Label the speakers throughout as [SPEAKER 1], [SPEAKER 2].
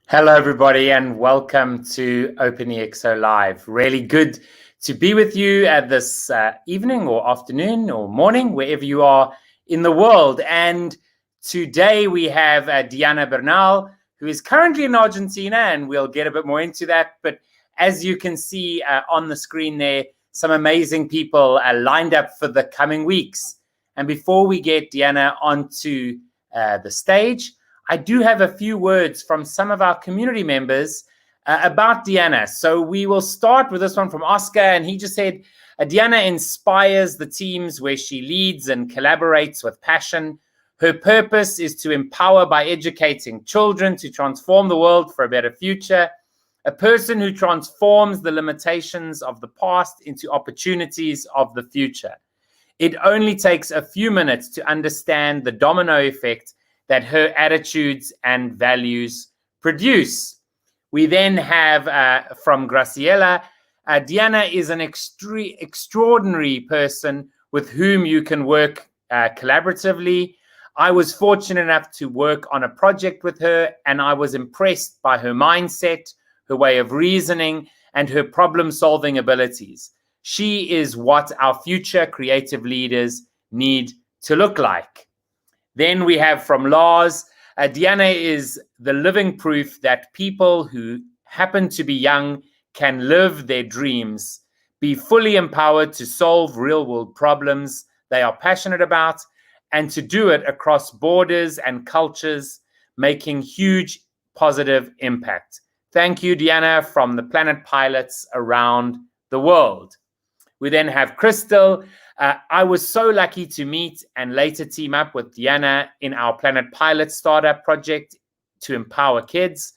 [SPEAKER 1] Hello, everybody, and welcome to OpenExO Live. Really good to be with you at this evening or afternoon or morning, wherever you are in the world. And today we have Diana Bernal, who is currently in Argentina, and we'll get a bit more into that. But as you can see on the screen there, some amazing people lined up for the coming weeks. And before we get Diana onto the stage, I do have a few words from some of our community members about Diana. So we will start with this one from Oscar, and he just said, Diana inspires the teams where she leads and collaborates with passion. Her purpose is to empower by educating children to transform the world for a better future. A person who transforms the limitations of the past into opportunities of the future. It only takes a few minutes to understand the domino effect that her attitudes and values produce. We then have from Graciela, Diana is an extraordinary person with whom you can work collaboratively. I was fortunate enough to work on a project with her, and I was impressed by her mindset, her way of reasoning, and her problem-solving abilities. She is what our future creative leaders need to look like. Then we have from Lars, Diana is the living proof that people who happen to be young can live their dreams, be fully empowered to solve real-world problems they are passionate about, and to do it across borders and cultures, making huge positive impact. Thank you, Diana, from the Planet Pilots around the world. We then have Crystal. I was so lucky to meet and later team up with Diana in our Planet Pilot startup project to empower kids.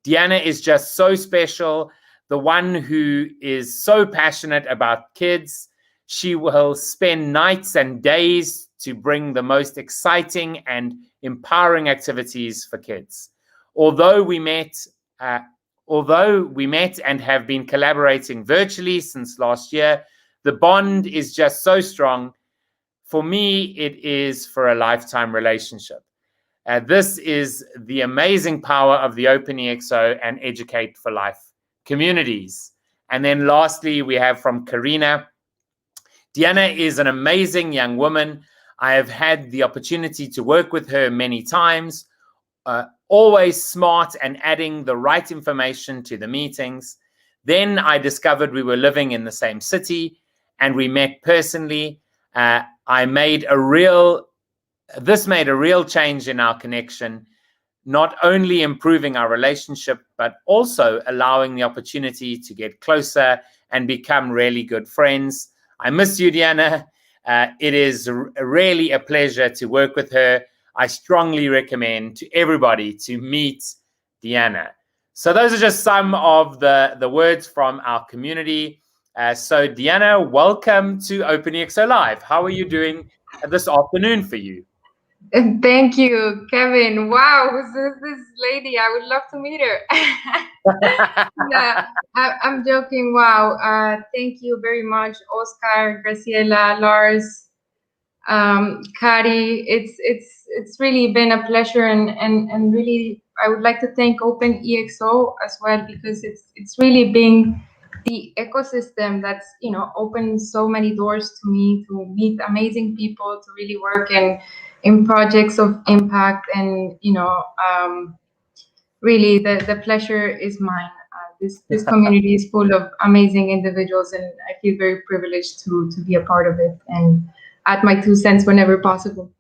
[SPEAKER 1] Diana is just so special, the one who is so passionate about kids. She will spend nights and days to bring the most exciting and empowering activities for kids. Although we met and have been collaborating virtually since last year, the bond is just so strong. For me, it is for a lifetime relationship. This is the amazing power of the OpenExO and Educate for Life communities. And then lastly, we have from Karina. Diana is an amazing young woman. I have had the opportunity to work with her many times, always smart and adding the right information to the meetings. Then I discovered we were living in the same city, and we met personally. This made a real change in our connection, not only improving our relationship, but also allowing the opportunity to get closer and become really good friends. I miss you, Diana. It is really a pleasure to work with her. I strongly recommend to everybody to meet Diana. So those are just some of the words from our community. So Diana, welcome to OpenExO Live. How are you doing this afternoon for you?
[SPEAKER 2] Thank you, Kevin. Wow, who's this lady? I would love to meet her. Yeah, I'm joking. Wow. Thank you very much, Oscar, Graciela, Lars, Kari. It's really been a pleasure, and really I would like to thank OpenExO as well, because it's really been the ecosystem that's opened so many doors to me to meet amazing people, to really work in projects of impact, and really the pleasure is mine. This community is full of amazing individuals, and I feel very privileged to be a part of it and add my 2 cents whenever possible.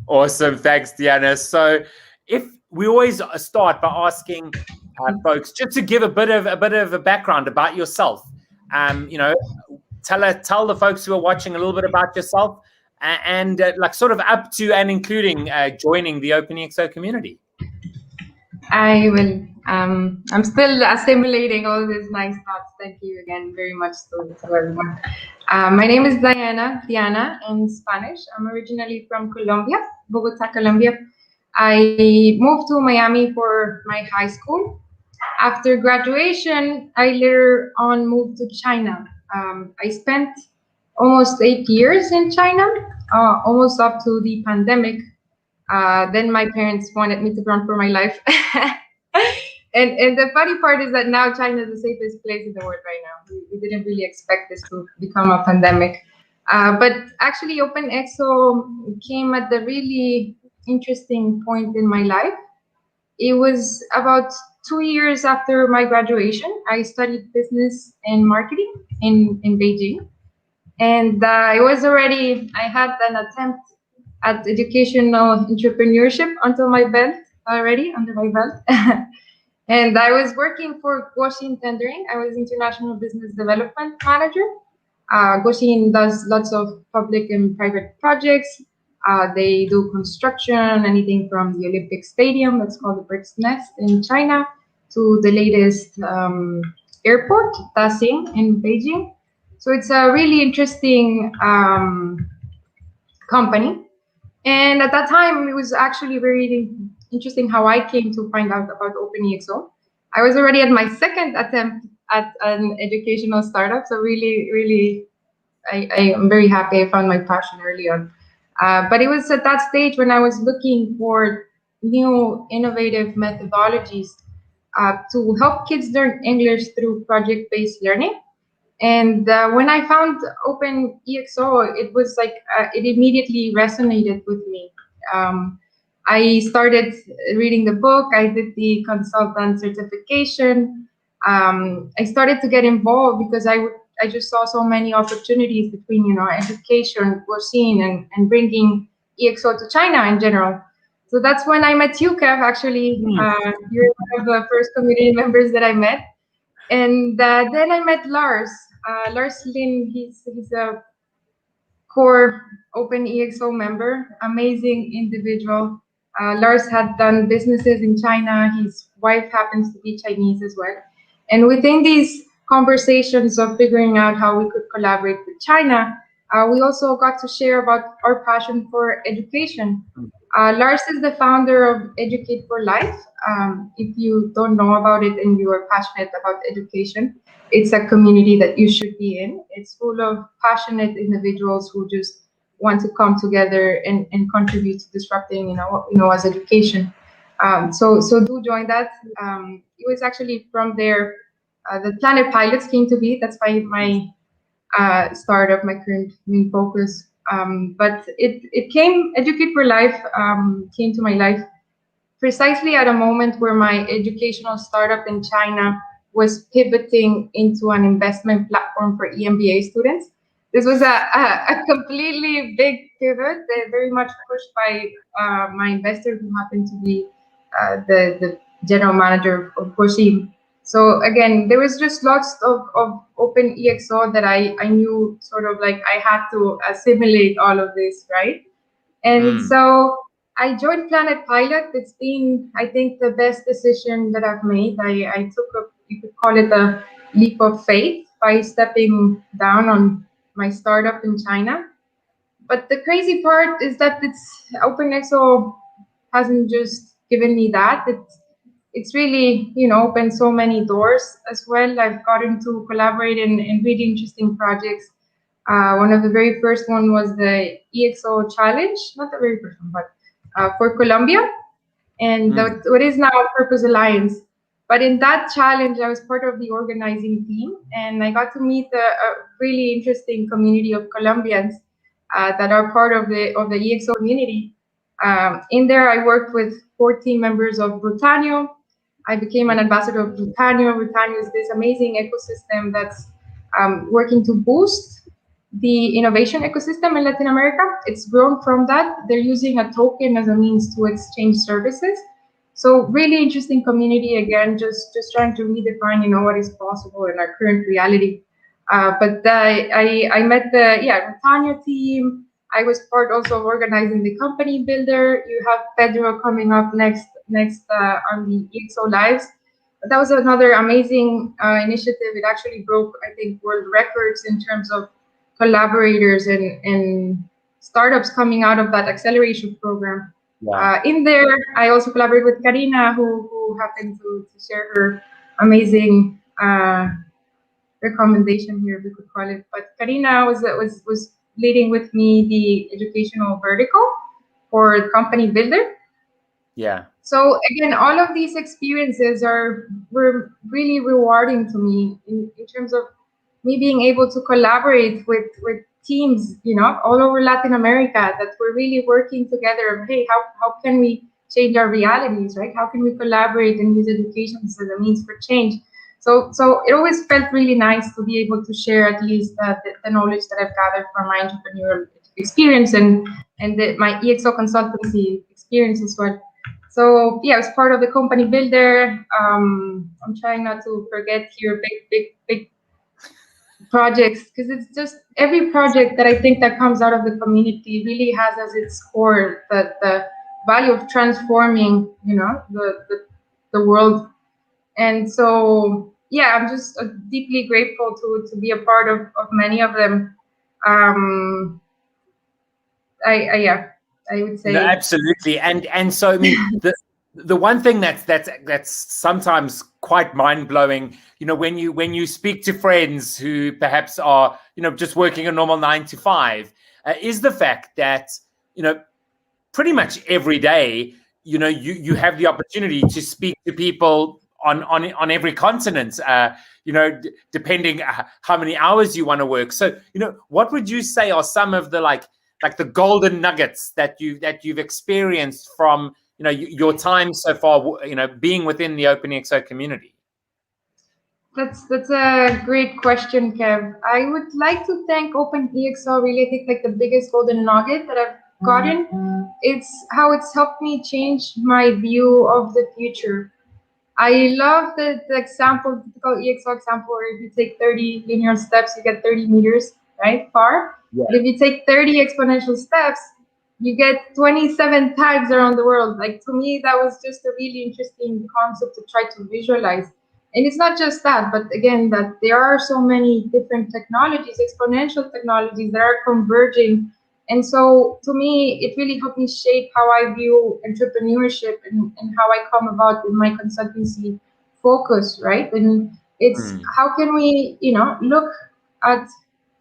[SPEAKER 1] Awesome, thanks, Diana. So, if we always start by asking folks just to give a bit of a background about yourself, tell the folks who are watching a little bit about yourself, and like sort of up to and including joining the OpenExO community.
[SPEAKER 2] I will. I'm still assimilating all these nice thoughts. Thank you again very much to everyone. My name is Diana in Spanish. I'm originally from Colombia, Bogota, Colombia. I moved to Miami for my high school. After graduation, I later on moved to China. I spent almost 8 years in China, almost up to the pandemic. Then my parents wanted me to run for my life. And the funny part is that now China is the safest place in the world right now. We didn't really expect this to become a pandemic. But actually, OpenExO came at the really interesting point in my life. It was about 2 years after my graduation. I studied business and marketing in Beijing. And I had an attempt at educational entrepreneurship under my belt. And I was working for Guoxin Tendering. I was international business development manager. Guoxin does lots of public and private projects. They do construction, anything from the Olympic Stadium, that's called the Bird's Nest in China, to the latest airport, Daxing in Beijing. So it's a really interesting company. And at that time, it was actually very interesting how I came to find out about OpenExO. I was already at my second attempt at an educational startup, so really, I am very happy I found my passion early on. But it was at that stage when I was looking for new innovative methodologies to help kids learn English through project-based learning. And when I found OpenExO, it was like it immediately resonated with me. I started reading the book. I did the consultant certification. I started to get involved because I just saw so many opportunities between education, cuisine, and bringing EXO to China in general. So that's when I met you, Kev. Actually, you're one of the first community members that I met. And then I met Lars. Lars Lin, he's a core OpenExO member, amazing individual. Lars had done businesses in China. His wife happens to be Chinese as well. And within these conversations of figuring out how we could collaborate with China, we also got to share about our passion for education. Lars is the founder of Educate for Life. If you don't know about it and you are passionate about education, it's a community that you should be in. It's full of passionate individuals who just want to come together and contribute to disrupting, what we know as education. So do join that. It was actually from there the Planet Pilots came to be. That's my start of my current main focus. But it came, Educate for Life came to my life precisely at a moment where my educational startup in China was pivoting into an investment platform for EMBA students. This was a completely big pivot, very much pushed by my investor, who happened to be the general manager of Guoxin. So again, there was just lots of OpenExO that I knew sort of like I had to assimilate all of this, right? And so I joined Planet Pilot. It's been, I think, the best decision that I've made. I took you could call it a leap of faith by stepping down on my startup in China. But the crazy part is that OpenExO hasn't just given me that. It's really, opened so many doors as well. I've gotten to collaborate in really interesting projects. One of the very first one was the EXO challenge, not the very first one, but for Colombia, and what is now Purpose Alliance. But in that challenge, I was part of the organizing team, and I got to meet a really interesting community of Colombians that are part of the EXO community. In there, I worked with 14 members of Brutanio. I became an ambassador of Brutanio. Brutanio is this amazing ecosystem that's working to boost the innovation ecosystem in Latin America. It's grown from that. They're using a token as a means to exchange services. So really interesting community, again, just trying to redefine, what is possible in our current reality. But I met the Brutanio team. I was part also of organizing the company builder. You have Pedro coming up next on the EXO Lives. That was another amazing initiative. It actually broke, I think, world records in terms of collaborators and startups coming out of that acceleration program. Wow. In there, I also collaborated with Karina, who happened to share her amazing recommendation here, we could call it. But Karina was leading with me the educational vertical for Company Builder.
[SPEAKER 1] Yeah.
[SPEAKER 2] So again, all of these experiences were really rewarding to me in terms of me being able to collaborate with teams, all over Latin America that were really working together. Hey, how can we change our realities, right? How can we collaborate and use education as a means for change? So it always felt really nice to be able to share at least the knowledge that I've gathered from my entrepreneurial experience and my ExO consultancy experience as well. So yeah, I was part of the company builder. I'm trying not to forget here big projects, because it's just every project that I think that comes out of the community really has as its core the value of transforming, the world. And so yeah, I'm just deeply grateful to be a part of many of them. Um, yeah, I would
[SPEAKER 1] No,
[SPEAKER 2] say.
[SPEAKER 1] absolutely. And so I mean the one thing that's sometimes quite mind-blowing, when you speak to friends who perhaps are, just working a normal 9 to 5, is the fact that, pretty much every day, you have the opportunity to speak to people on every continent, depending how many hours you want to work. So, what would you say are some of the like the golden nuggets that you've experienced from, your time so far, being within the OpenExO community?
[SPEAKER 2] That's a great question, Kev. I would like to thank OpenExO. Really, I think like the biggest golden nugget that I've gotten, it's how it's helped me change my view of the future. I love the example, the typical EXO example, where if you take 30 linear steps, you get 30 meters, right? Far.
[SPEAKER 1] Yeah.
[SPEAKER 2] But if you take 30 exponential steps, you get 27 times around the world. Like, to me, that was just a really interesting concept to try to visualize. And it's not just that, but again, that there are so many different technologies, exponential technologies that are converging. And so to me, it really helped me shape how I view entrepreneurship and how I come about with my consultancy focus, right? And it's how can we, look at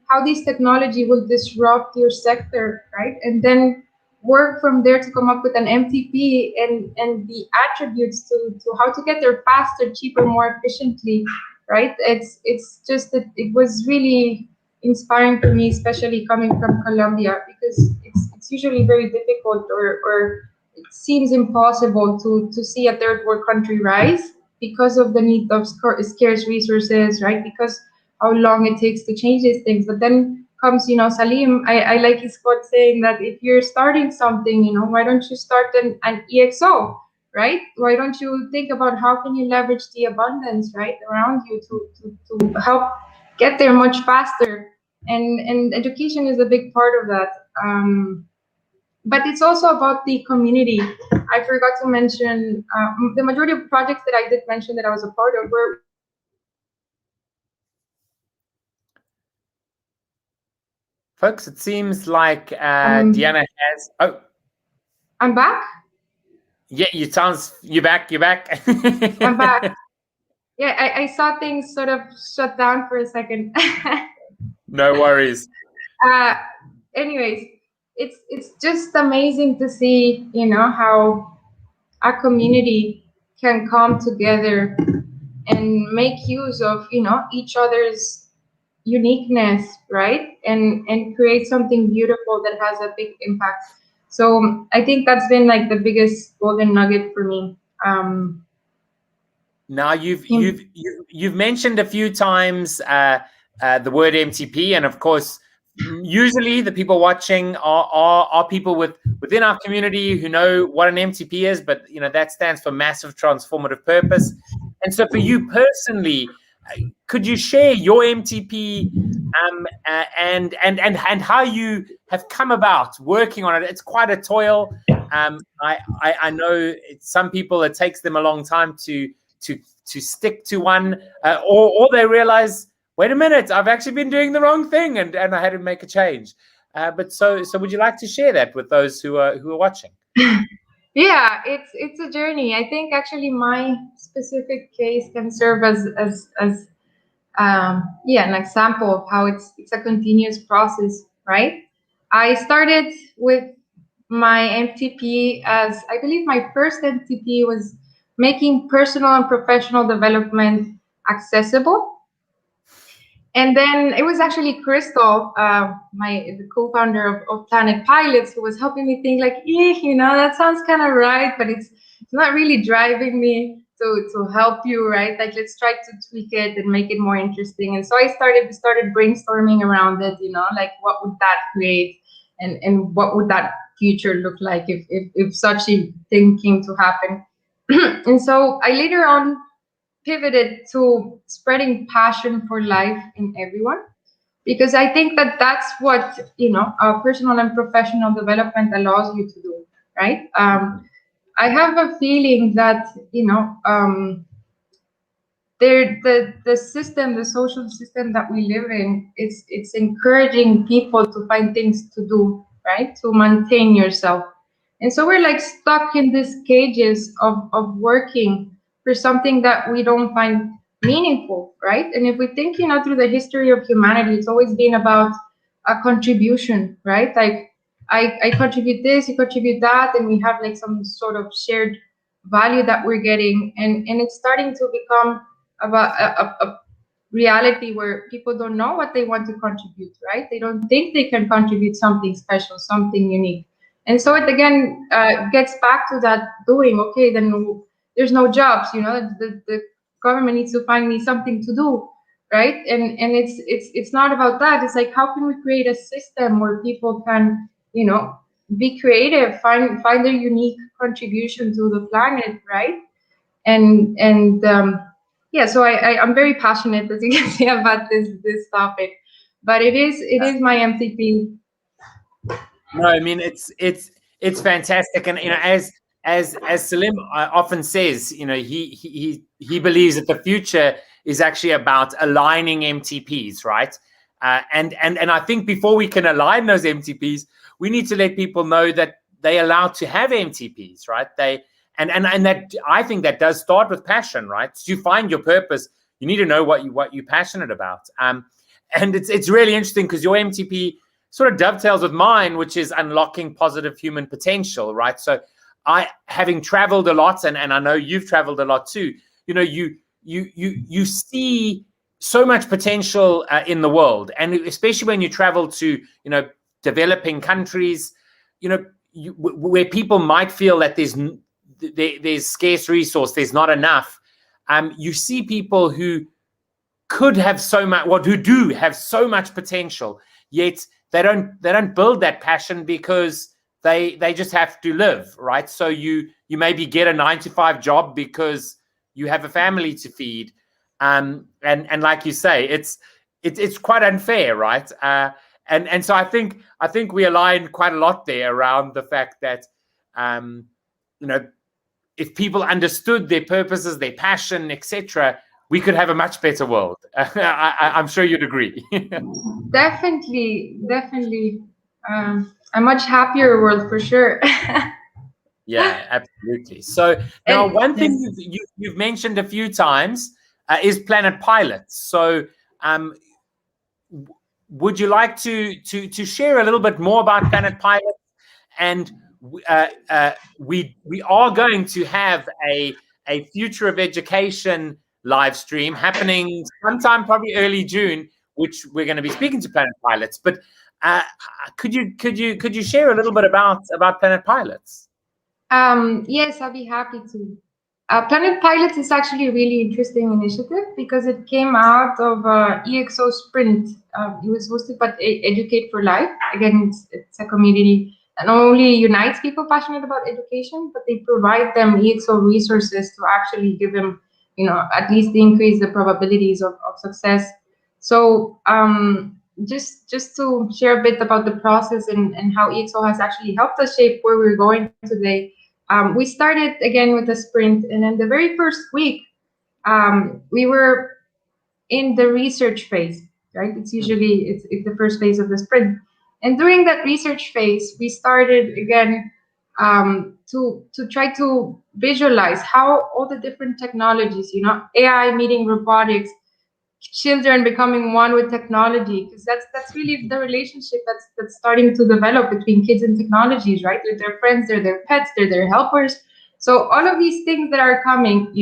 [SPEAKER 2] how this technology will disrupt your sector, right? And then work from there to come up with an MTP and the attributes to how to get there faster, cheaper, more efficiently, right? It's just that it was really inspiring for me, especially coming from Colombia, because it's usually very difficult, or it seems impossible to see a third world country rise because of the need of scarce resources, right? Because how long it takes to change these things. But then comes, Salim, I like his quote saying that if you're starting something, why don't you start an EXO, right? Why don't you think about how can you leverage the abundance, right, around you to help get there much faster? And education is a big part of that. But it's also about the community. I forgot to mention the majority of projects that I did mention that I was a part of were.
[SPEAKER 1] Folks, it seems like Diana has. Oh,
[SPEAKER 2] I'm back.
[SPEAKER 1] yeah, you're back. You're back.
[SPEAKER 2] I'm back. Yeah, I saw things sort of shut down for a second.
[SPEAKER 1] No worries.
[SPEAKER 2] Anyways, it's just amazing to see, how a community can come together and make use of, each other's uniqueness, right? And create something beautiful that has a big impact. So I think that's been like the biggest golden nugget for me.
[SPEAKER 1] Now you've mentioned a few times the word MTP, and of course, usually the people watching are people within our community who know what an MTP is, but that stands for massive transformative purpose. And so, for you personally, could you share your MTP and how you have come about working on it? It's quite a toil. I know some people, it takes them a long time to stick to one, or they realize, wait a minute, I've actually been doing the wrong thing, and I had to make a change. But so would you like to share that with those who are watching?
[SPEAKER 2] Yeah, it's a journey. I think actually my specific case can serve as an example of how it's a continuous process, right? I started with my MTP as, I believe my first MTP was making personal and professional development accessible. And then it was actually Crystal, the co-founder of Planet Pilots, who was helping me think like, that sounds kind of right, but it's not really driving me to help you, right? Like, let's try to tweak it and make it more interesting. And so I started brainstorming around it, like what would that create, and what would that future look like if such a thing came to happen. And so I later on pivoted to spreading passion for life in everyone, because I think that that's what personal and professional development allows you to do, right? I have a feeling that the system, the social system that we live in, it's encouraging people to find things to do, right, to maintain yourself. And so we're like stuck in these cages of working for something that we don't find meaningful, right? And if we think, through the history of humanity, it's always been about a contribution, right? Like I contribute this, you contribute that, and we have like some sort of shared value that we're getting. And it's starting to become about a reality where people don't know what they want to contribute, right? They don't think they can contribute something special, something unique. And so it again gets back to that doing. Okay, then there's no jobs. The government needs to find me something to do, right? And it's not about that. It's like, how can we create a system where people can be creative, find their unique contribution to the planet, right? And yeah, so I'm very passionate, as you can see, about this topic, but it is my MCP.
[SPEAKER 1] No, I mean it's fantastic, and as Salim often says, he believes that the future is actually about aligning MTPs, right? And I think before we can align those MTPs, we need to let people know that they're allowed to have MTPs, right? And that, I think, that does start with passion, right? To find your purpose, you need to know what you're passionate about. And it's really interesting because your MTP sort of dovetails with mine, which is unlocking positive human potential, right? So having traveled a lot, and I know you've traveled a lot too, you see so much potential in the world, and especially when you travel to developing countries, where people might feel that there's scarce resource, there's not enough. You see people who could have so much, who do have so much potential, yet they don't build that passion because they just have to live, right? So you maybe get a 9-to-5 job because you have a family to feed, and like you say, it's quite unfair, right? And so I think we align quite a lot there around the fact that if people understood their purposes, their passion, etc., we could have a much better world. I'm sure you'd agree.
[SPEAKER 2] Definitely, a much happier world for sure.
[SPEAKER 1] Yeah, absolutely. So now, one thing you've mentioned a few times is Planet Pilots. So would you like to share a little bit more about Planet Pilots? And we are going to have a Future of Education live stream happening sometime probably early June, which we're going to be speaking to Planet Pilots. But could you share a little bit about Planet Pilots?
[SPEAKER 2] Yes, I'll be happy to. Planet Pilots is actually a really interesting initiative because it came out of ExO Sprint. It was hosted by Educate for Life. Again, it's a community that not only unites people passionate about education, but they provide them ExO resources to actually give them, at least increase the probabilities of success. So just to share a bit about the process and how ExO has actually helped us shape where we're going today. We started again with a sprint, and in the very first week, we were in the research phase, right? It's usually it's the first phase of the sprint, and during that research phase, we started again to try to visualize how all the different technologies, AI meeting robotics, children becoming one with technology, because that's really the relationship that's starting to develop between kids and technologies, right? With their friends, they're their pets, they're their helpers. So all of these things that are coming,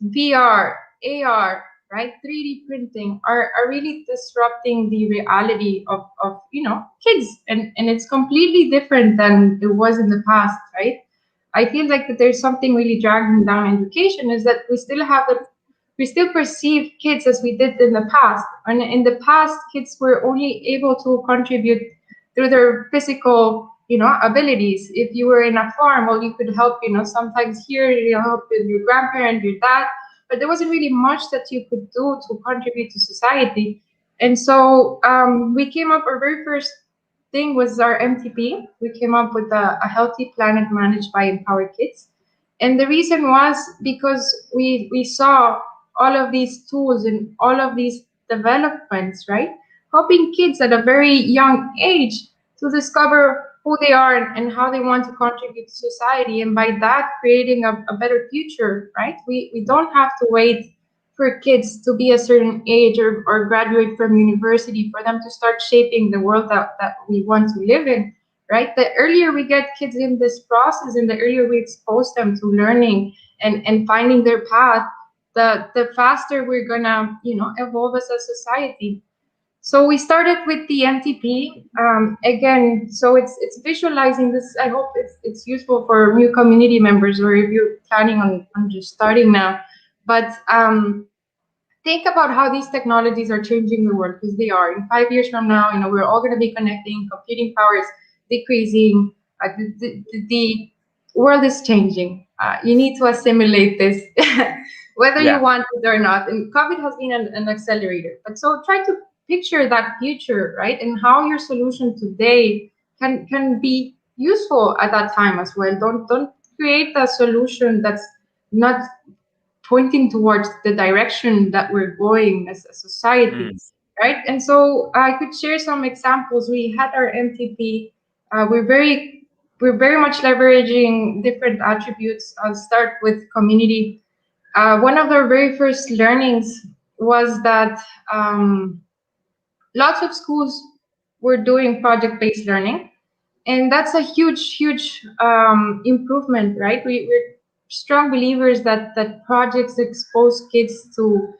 [SPEAKER 2] VR, AR, right, 3D printing are really disrupting the reality of kids, and it's completely different than it was in the past, right? I feel like that there's something really dragging down education, is that we still perceive kids as we did in the past. And in the past, kids were only able to contribute through their physical, abilities. If you were in a farm, well, you could help, sometimes here, you help with your grandparent, your dad, but there wasn't really much that you could do to contribute to society. And so we came up, our very first thing was our MTP. We came up with a healthy planet managed by Empowered Kids. And the reason was because we saw all of these tools and all of these developments, right? Helping kids at a very young age to discover who they are and how they want to contribute to society. And by that, creating a better future, right? We don't have to wait for kids to be a certain age or graduate from university for them to start shaping the world that we want to live in, right? The earlier we get kids in this process and the earlier we expose them to learning and finding their path, the faster we're gonna, evolve as a society. So we started with the MTP. Again, so it's visualizing this. I hope it's useful for new community members, or if you're planning on just starting now. But think about how these technologies are changing the world, because they are. In 5 years from now, we're all going to be connecting, computing power is decreasing, the world is changing. You need to assimilate this, whether you want it or not. And COVID has been an accelerator. But so try to picture that future, right? And how your solution today can be useful at that time as well. Don't create a solution that's not pointing towards the direction that we're going as a society, right? And so I could share some examples. We had our MTP. We're very much leveraging different attributes. I'll start with community. One of our very first learnings was that lots of schools were doing project-based learning, and that's a huge improvement, right? We're strong believers that projects expose kids to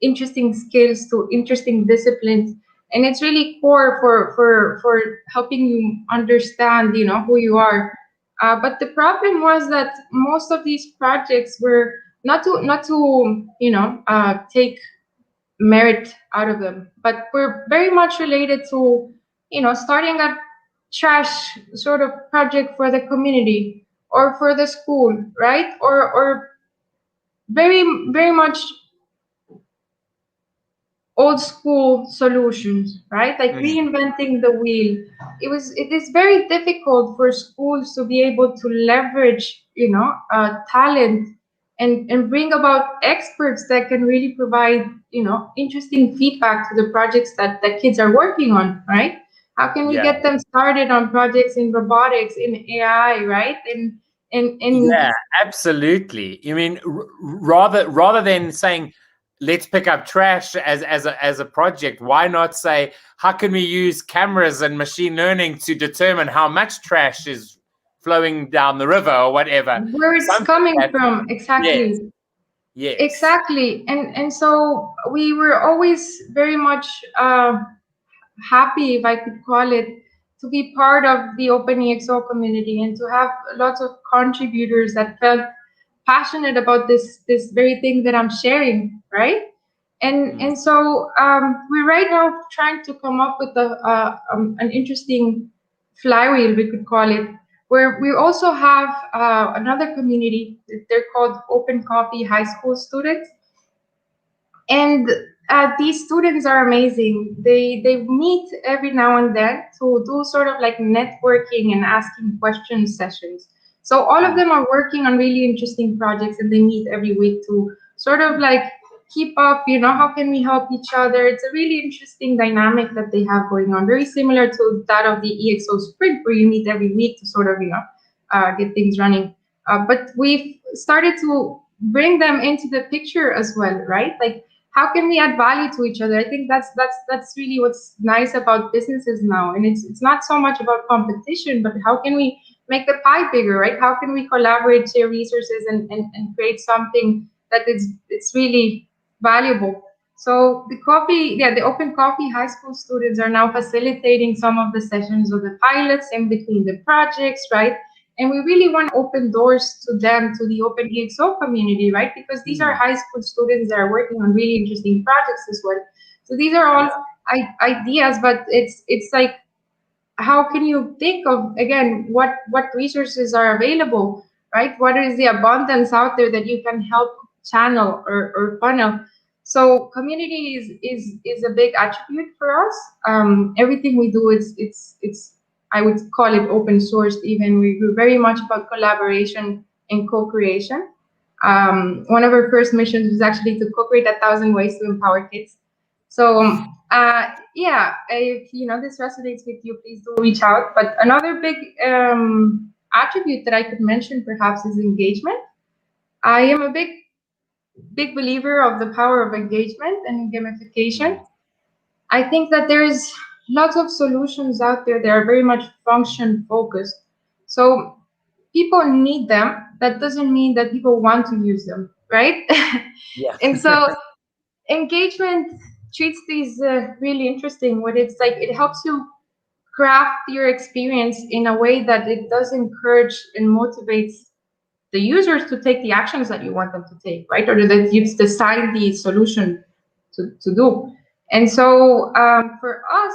[SPEAKER 2] interesting skills, to interesting disciplines, and it's really core for helping you understand, who you are. But the problem was that most of these projects were not to take merit out of them, but we're very much related to, starting a trash sort of project for the community or for the school, right? Or very, very much old school solutions, right? Like reinventing the wheel. It is very difficult for schools to be able to leverage, talent and bring about experts that can really provide, interesting feedback to the projects that kids are working on, right? How can we get them started on projects in robotics, in AI, right?
[SPEAKER 1] Yeah, absolutely. You mean rather than saying let's pick up trash as a project, why not say how can we use cameras and machine learning to determine how much trash is flowing down the river or whatever,
[SPEAKER 2] where it's coming from, exactly.
[SPEAKER 1] Yes.
[SPEAKER 2] Exactly. And so we were always very much happy, if I could call it, to be part of the OpenExO community and to have lots of contributors that felt passionate about this very thing that I'm sharing, right? And so we're right now trying to come up with an interesting flywheel, we could call it, where we also have another community. They're called Open Coffee High School students, and these students are amazing. They meet every now and then to do sort of like networking and asking question sessions. So all of them are working on really interesting projects, and they meet every week to sort of like keep up, how can we help each other? It's a really interesting dynamic that they have going on, very similar to that of the ExO Sprint, where you meet every week to sort of, get things running. But we've started to bring them into the picture as well, right? Like how can we add value to each other? I think that's really what's nice about businesses now. And it's not so much about competition, but how can we make the pie bigger, right? How can we collaborate, share resources, and create something that it's really valuable? So the Open Coffee high school students are now facilitating some of the sessions of the pilots in between the projects, right? And we really want to open doors to them, to the OpenExO community, right? Because these are high school students that are working on really interesting projects as well. So these are all ideas, but it's like, how can you think of, again, what resources are available, right? What is the abundance out there that you can help channel or funnel? So community is a big attribute for us. Everything we do it's I would call it open source. Even we're very much about collaboration and co-creation. One of our first missions was actually to co-create 1,000 ways to empower kids. So yeah, if this resonates with you, please do reach out. But another big attribute that I could mention perhaps is engagement. I am a big believer of the power of engagement and gamification. I think that there's lots of solutions out there that are very much function focused. So people need them. That doesn't mean that people want to use them, right?
[SPEAKER 1] Yeah.
[SPEAKER 2] And so engagement treats these really interesting. What it's like, it helps you craft your experience in a way that it does encourage and motivates the users to take the actions that you want them to take, right? Or that you've designed the solution to do. And so for us,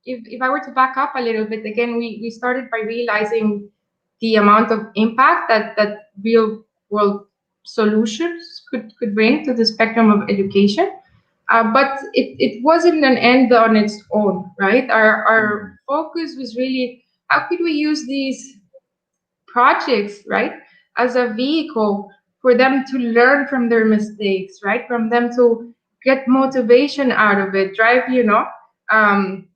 [SPEAKER 2] if I were to back up a little bit, again, we started by realizing the amount of impact that real world solutions could bring to the spectrum of education. But it wasn't an end on its own, right? Our focus was really, how could we use these projects, right, as a vehicle for them to learn from their mistakes, right? From them to get motivation out of it, um,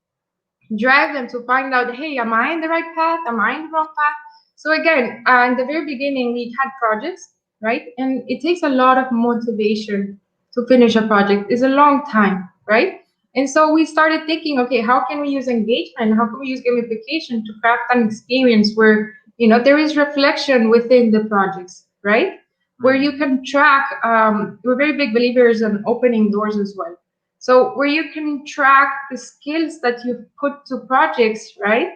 [SPEAKER 2] drive them to find out, hey, am I in the right path? Am I in the wrong path? So again, in the very beginning, we had projects, right? And it takes a lot of motivation to finish a project. It's a long time, right? And so we started thinking, okay, how can we use engagement? How can we use gamification to craft an experience where, there is reflection within the projects, right? Where you can track, we're very big believers in opening doors as well. So where you can track the skills that you've put to projects, right?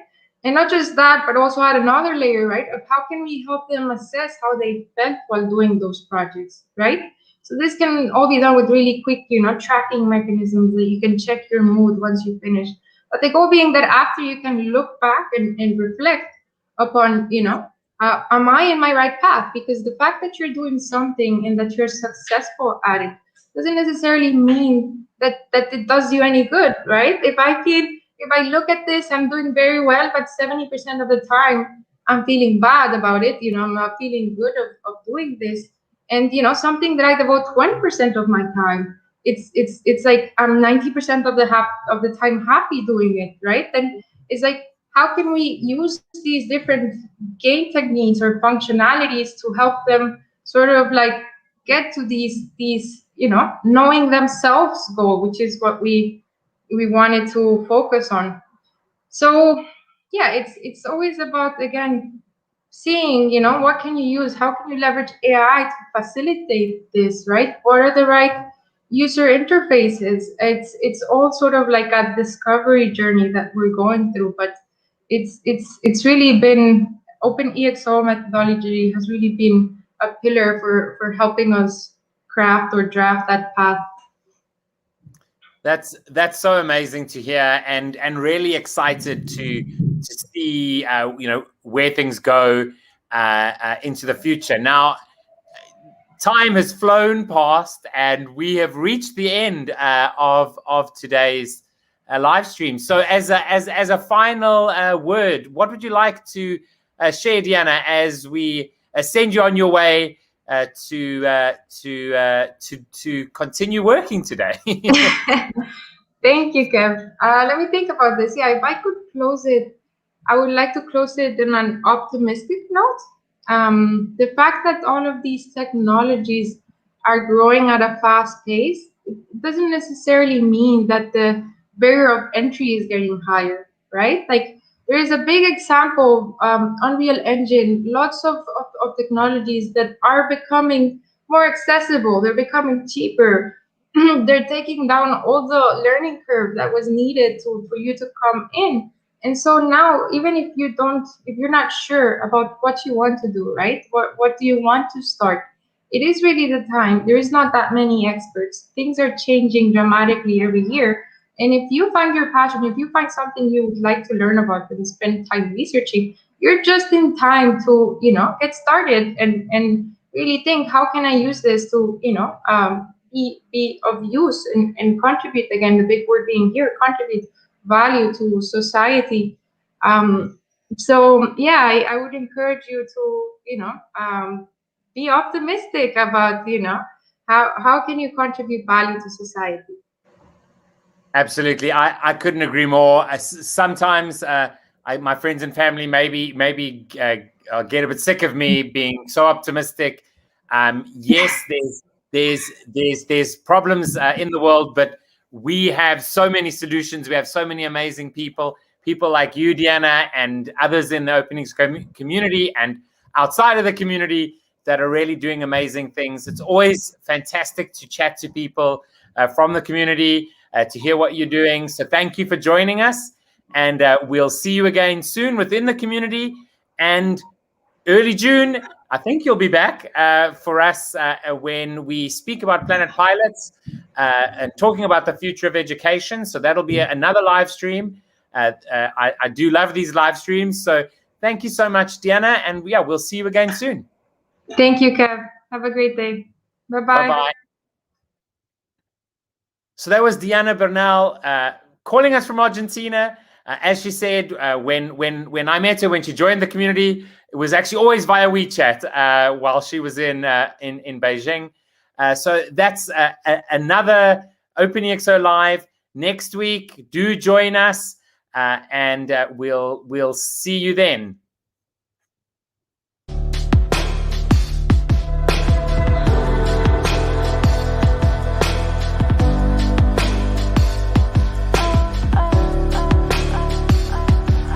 [SPEAKER 2] And not just that, but also add another layer, right? Of how can we help them assess how they felt while doing those projects, right? So this can all be done with really quick, tracking mechanisms that you can check your mood once you finish. But the goal being that after you can look back and reflect upon, am I in my right path? Because the fact that you're doing something and that you're successful at it doesn't necessarily mean that it does you any good, right? If I look at this, I'm doing very well, but 70% of the time I'm feeling bad about it. I'm not feeling good of doing this. And something that I devote 20% of my time, it's like I'm 90% of the time happy doing it, right? Then it's like, how can we use these different game techniques or functionalities to help them sort of like get to these knowing themselves goal, which is what we wanted to focus on. So yeah, it's always about, again, seeing, what can you use, how can you leverage AI to facilitate this, right? What are the right user interfaces? It's all sort of like a discovery journey that we're going through, but it's really been, OpenExO methodology has really been a pillar for helping us craft or draft that path.
[SPEAKER 1] That's so amazing to hear, and really excited to see where things go into the future. Now, time has flown past, and we have reached the end of today's live stream. So, as a final word, what would you like to share, Diana, as we send you on your way to continue working today?
[SPEAKER 2] Thank you, Kev. Let me think about this. Yeah, if I could close it, I would like to close it on an optimistic note. The fact that all of these technologies are growing at a fast pace, it doesn't necessarily mean that the barrier of entry is getting higher, right? Like there is a big example, Unreal Engine, lots of technologies that are becoming more accessible, they're becoming cheaper. They're taking down all the learning curve that was needed for you to come in. And so now, even if you're not sure about what you want to do, right? What do you want to start? It is really the time. There is not that many experts. Things are changing dramatically every year. And if you find your passion, if you find something you would like to learn about and spend time researching, you're just in time to, get started and really think, how can I use this to, be of use and contribute, again, the big word being here, contribute value to society. So yeah, I would encourage you to, be optimistic about, how can you contribute value to society.
[SPEAKER 1] Absolutely, I couldn't agree more. Sometimes my friends and family maybe get a bit sick of me being so optimistic. Yes, there's problems in the world, but we have so many solutions. We have so many amazing people like you, Diana, and others in the OpenExO community and outside of the community that are really doing amazing things. It's always fantastic to chat to people from the community, to hear what you're doing. So thank you for joining us, and we'll see you again soon within the community. And early June, I think you'll be back for us when we speak about Planet Pilots and talking about the future of education. So that'll be another live stream. I do love these live streams. So thank you so much, Diana. And yeah, we'll see you again soon.
[SPEAKER 2] Thank you, Kev. Have a great day. Bye-bye.
[SPEAKER 1] Bye-bye. So that was Diana Bernal calling us from Argentina. As she said, when I met her, when she joined the community, it was actually always via WeChat while she was in Beijing. So that's another OpenExO Live next week. Do join us, and we'll see you then.